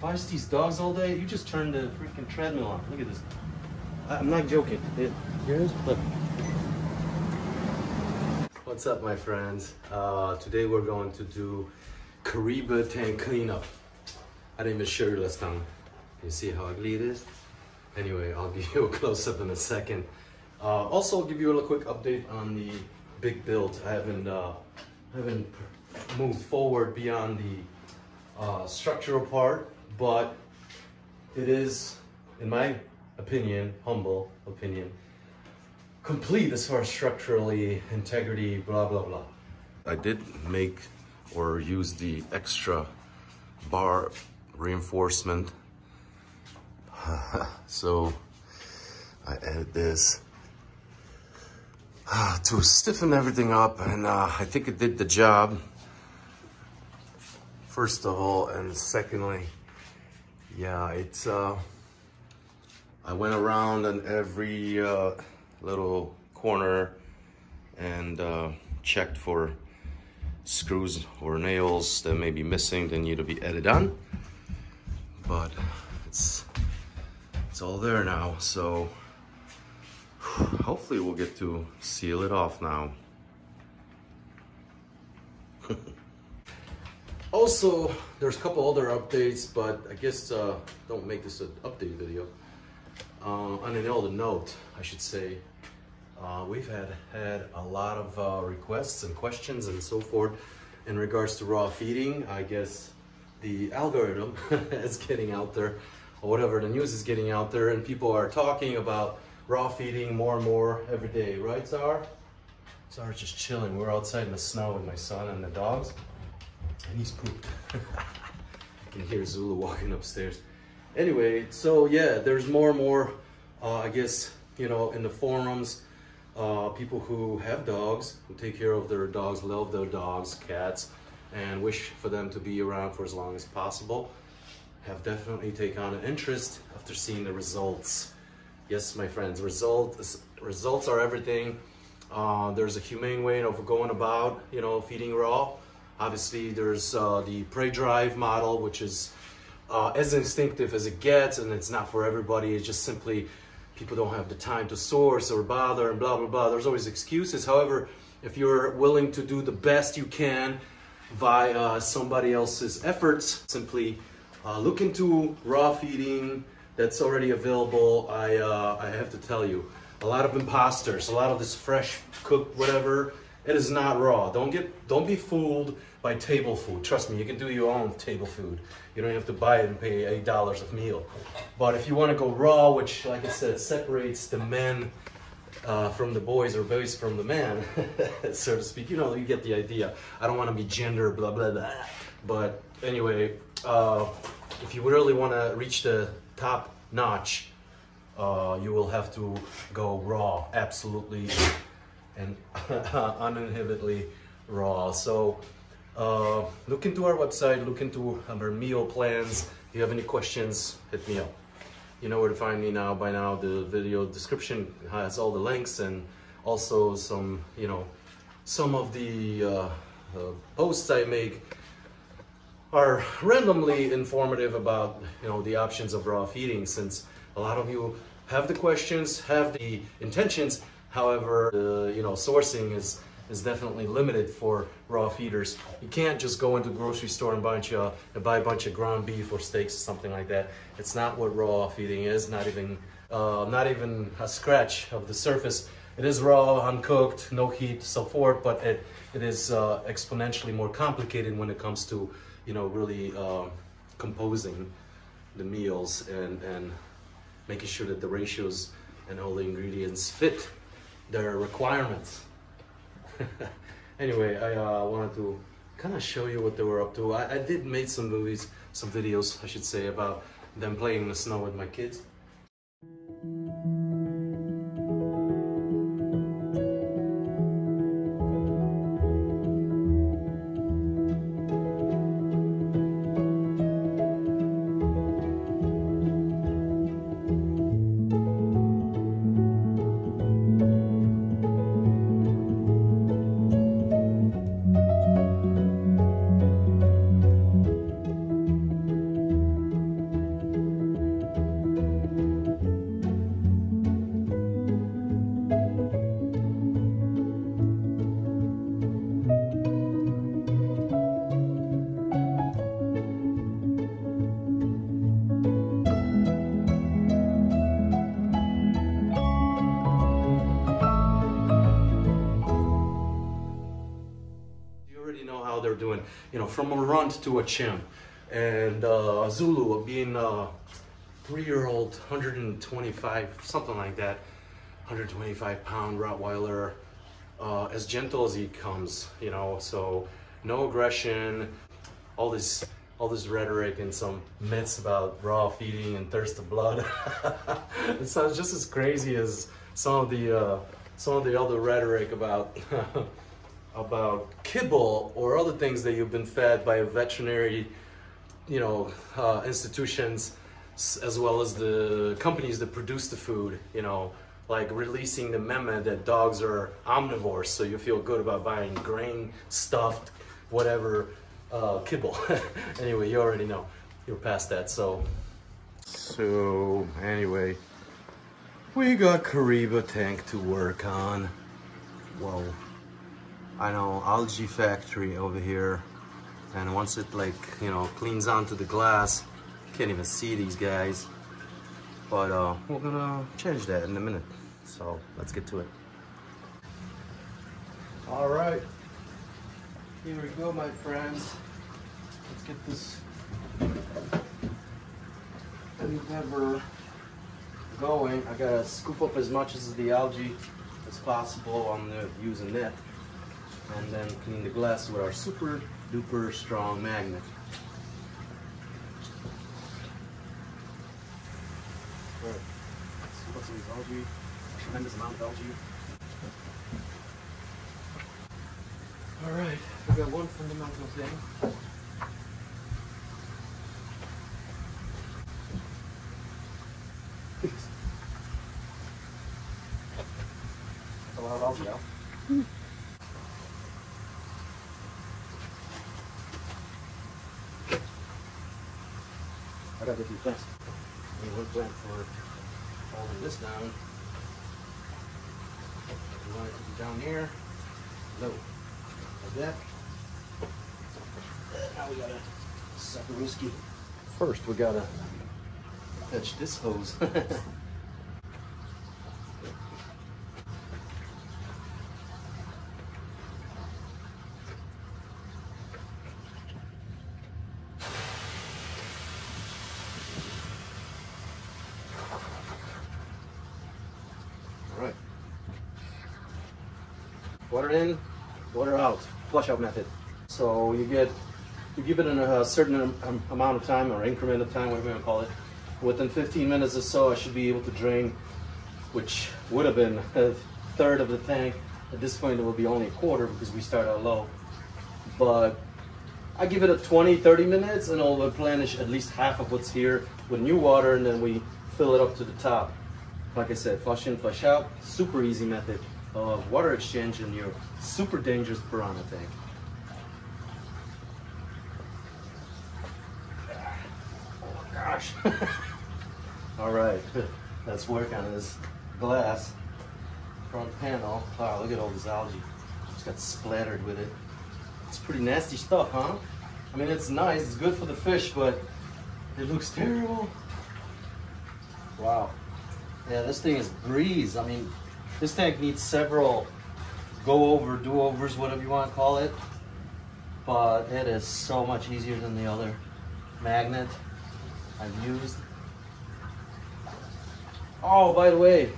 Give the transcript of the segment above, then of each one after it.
feist these dogs all day, you just turn the freaking treadmill on. Look at this. I'm not joking. Here it is. Look. What's up, my friends? Today we're going to do Caribe tank cleanup. I didn't even show you last time. You see how ugly it is? Anyway, I'll give you a close-up in a second. Also, I'll give you a quick update on the big build. I haven't moved forward beyond the structural part, but it is, in my opinion, humble opinion, complete as far as structurally, integrity, blah, blah, blah. I did make or use the extra bar reinforcement. So I added this to stiffen everything up, and I think it did the job, first of all, and secondly, yeah, it's I went around on every little corner and checked for screws or nails that may be missing, that need to be added on, but it's all there now, so hopefully we'll get to seal it off now. Also, there's a couple other updates, but I guess don't make this an update video. On another note, I should say, we've had a lot of requests and questions and so forth in regards to raw feeding. I guess the algorithm is getting out there, or whatever, the news is getting out there, and people are talking about raw feeding more and more every day, right, Zara? Zara's just chilling. We're outside in the snow with my son and the dogs, and he's pooped. I can hear Zulu walking upstairs. Anyway, so yeah, there's more and more, I guess, you know, in the forums, people who have dogs, who take care of their dogs, love their dogs, cats, and wish for them to be around for as long as possible, have definitely taken on an interest after seeing the results. Yes, my friends, results are everything. There's a humane way of going about, you know, feeding raw. Obviously, there's the prey drive model, which is as instinctive as it gets, and it's not for everybody. It's just simply people don't have the time to source or bother and blah, blah, blah. There's always excuses. However, if you're willing to do the best you can via somebody else's efforts, simply look into raw feeding that's already available. I have to tell you, a lot of imposters, a lot of this fresh cooked whatever, it is not raw. Don't be fooled by table food. Trust me, you can do your own table food. You don't have to buy it and pay $8 a meal. But if you want to go raw, which, like I said, separates the men from the boys, or boys from the man, so to speak, you know, you get the idea. I don't want to be gender blah blah blah, but anyway, if you really want to reach the top notch, you will have to go raw, absolutely and uninhibitedly raw. So look into our website, look into our meal plans. If you have any questions, hit me up. You know where to find me now. By now, the video description has all the links, and also some, you know, some of the posts I make are randomly informative about, you know, the options of raw feeding, since a lot of you have the questions, have the intentions. However, you know, sourcing is definitely limited for raw feeders. You can't just go into the grocery store and buy a bunch of ground beef or steaks or something like that. It's not what raw feeding is. Not even a scratch of the surface. It is raw, uncooked, no heat, so forth. But it is exponentially more complicated when it comes to, you know, really composing the meals and making sure that the ratios and all the ingredients fit their requirements. Anyway, I wanted to kind of show you what they were up to. I did make some videos, I should say, about them playing in the snow with my kids. you know, from a runt to a chimp. And Zulu being a 3-year-old, 125, something like that, 125-pound Rottweiler, as gentle as he comes, you know, so no aggression, all this rhetoric and some myths about raw feeding and thirst of blood. It sounds just as crazy as some of the other rhetoric about about kibble or other things that you've been fed by a veterinary, you know, institutions, as well as the companies that produce the food, you know, like releasing the memo that dogs are omnivores, so you feel good about buying grain stuffed whatever kibble. Anyway, you already know, you're past that. So anyway, we got Caribe tank to work on. Whoa, I know, algae factory over here, and once it, like, you know, cleans onto the glass, can't even see these guys, but we're gonna change that in a minute, so let's get to it. All right, here we go, my friends. Let's get this endeavor going. I gotta scoop up as much of the algae as possible. I'm gonna use a net, and then clean the glass with our super duper strong magnet. All right, let's scoop up some of these algae, a tremendous amount of algae. All right, we got one fundamental thing. A lot of algae now. I gotta do this. We went for holding this down. We want it to be down here. No. Like that. Now we gotta suck a whiskey. First, we gotta fetch this hose. All right. Water in, water out. Flush out method. So you give it a certain amount of time or increment of time, whatever you want to call it. Within 15 minutes or so, I should be able to drain, which would have been a third of the tank. At this point, it will be only a quarter because we start out low. But I give it a 20-30 minutes, and it'll replenish at least half of what's here with new water, and then we fill it up to the top. Like I said, flush in, flush out. Super easy method of water exchange in your super dangerous piranha tank. Oh gosh. All right, let's work on this glass front panel. Wow, look at all this algae. Just got splattered with it. It's pretty nasty stuff, huh? I mean, it's nice, it's good for the fish, but it looks terrible. Wow. Yeah, this thing is breeze. I mean, this tank needs several go-over, do-overs, whatever you want to call it. But it is so much easier than the other magnet I've used. Oh, by the way,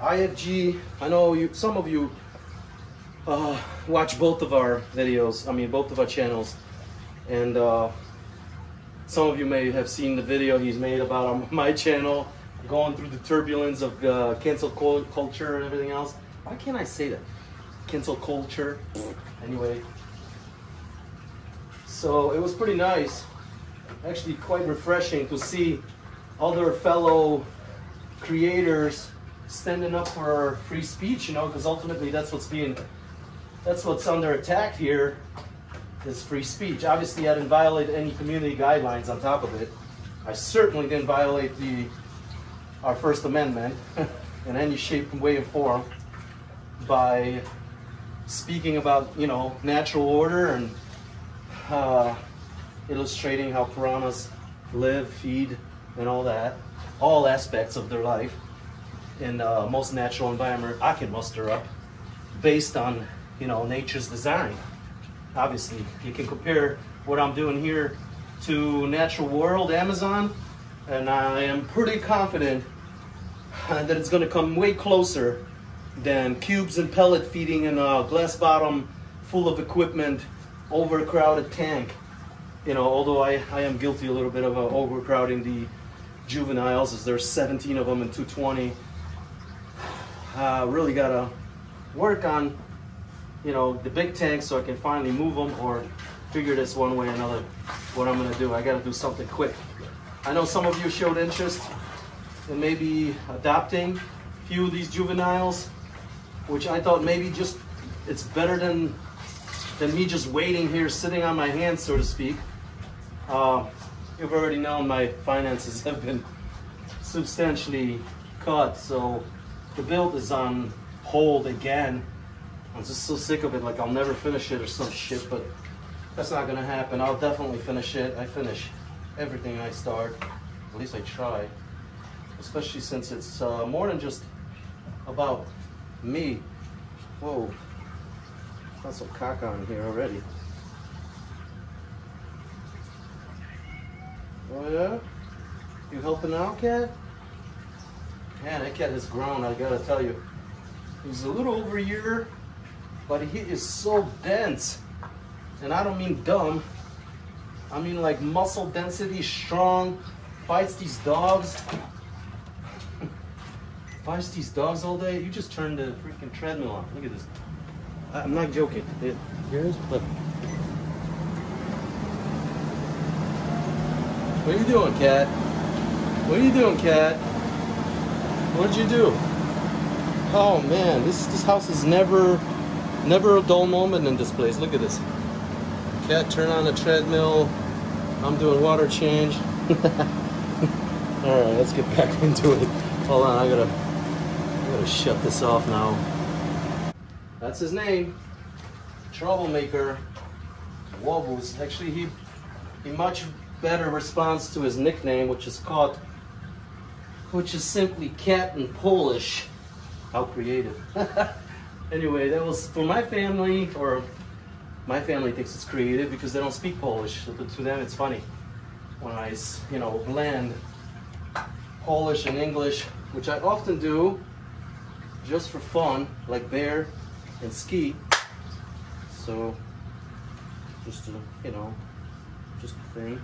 IFG, I know some of you watch both of our videos, I mean both of our channels, and some of you may have seen the video he's made about my channel, going through the turbulence of cancel culture and everything else. Why can't I say that? Cancel culture. Anyway, so it was pretty nice, actually quite refreshing to see other fellow creators standing up for free speech, you know, because ultimately that's what's under attack here, is free speech. Obviously I didn't violate any community guidelines on top of it. I certainly didn't violate our First Amendment in any shape, way, or form by speaking about, you know, natural order and illustrating how piranhas live, feed, and all that, all aspects of their life in the most natural environment I can muster up based on, you know, nature's design. obviously, you can compare what I'm doing here to Natural World, Amazon, and I am pretty confident that it's gonna come way closer than cubes and pellet feeding in a glass bottom full of equipment, overcrowded tank. You know, although I am guilty a little bit of overcrowding the juveniles, as there's 17 of them in 220. Really gotta work on, you know, the big tank so I can finally move them, or figure this one way or another what I'm gonna do. I gotta do something quick. I know some of you showed interest in maybe adopting a few of these juveniles, which I thought maybe just it's better than me just waiting here, sitting on my hands, so to speak. You've already known my finances have been substantially cut, so the build is on hold again. I'm just so sick of it, like I'll never finish it or some shit, but that's not gonna happen. I'll definitely finish it. I finish everything I start, at least I try, especially since it's more than just about me. Whoa, got some caca on here already. Oh yeah? You helping out, cat? Man, that cat has grown, I gotta tell you. He's a little over a year, but he is so dense. And I don't mean dumb. I mean like muscle density, strong, fights these dogs. Fights these dogs all day. You just turned the freaking treadmill on. Look at this. I'm not joking. Here's look. What are you doing, cat? What are you doing, cat? What'd you do? Oh man, this house is never a dull moment in this place. Look at this. Cat turn on the treadmill. I'm doing water change. All right, let's get back into it. Hold on, I gotta shut this off now. That's his name, Troublemaker. Wobbles. Actually, he much better responds to his nickname, which is simply cat in Polish. How creative. Anyway, that was for my family, or my family thinks it's creative because they don't speak Polish. So to them, it's funny when I, you know, blend Polish and English, which I often do just for fun, like bear and ski. So just to, you know, just a thing.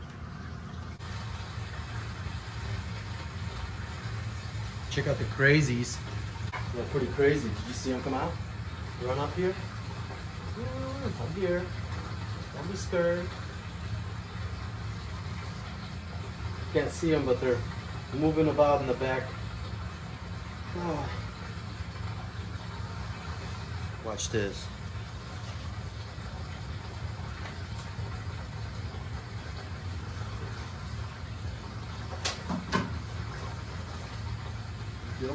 Check out the crazies. They're pretty crazy. Did you see them come out? Run up here. Up here. Don't be scared. Can't see them, but they're moving about in the back. Oh. Watch this. Do it.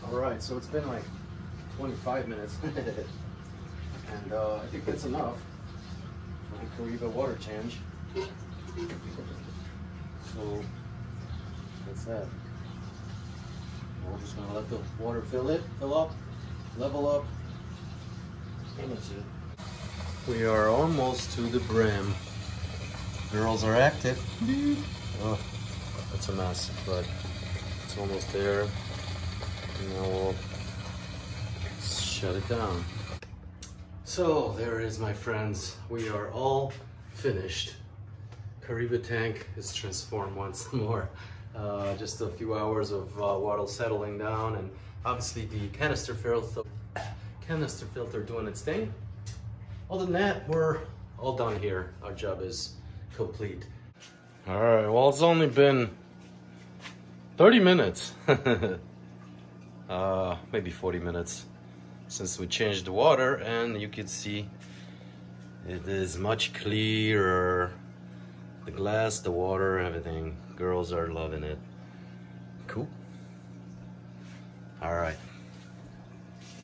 All right, so it's been like 25 minutes, and I think that's enough for the Caribe water change. So that's that. We're just gonna let the water fill up, level up, and that's it. We are almost to the brim. Girls are active. Oh, that's a mess, but it's almost there. Now we'll shut it down. So there it is, my friends. We are all finished. Caribe tank is transformed once more. Just a few hours of water settling down, and obviously the canister filter doing its thing. Other than that, we're all done here. Our job is complete. All right, well, it's only been 30 minutes. Maybe 40 minutes since we changed the water, and you can see it is much clearer. The glass, the water, everything. Girls are loving it. Cool. All right.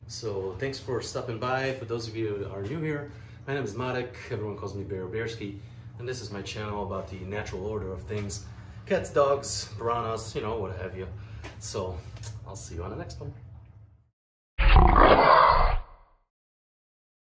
So thanks for stopping by. For those of you who are new here, my name is Marek. Everyone calls me Bearski. And this is my channel about the natural order of things. Cats, dogs, piranhas, you know, what have you. So I'll see you on the next one.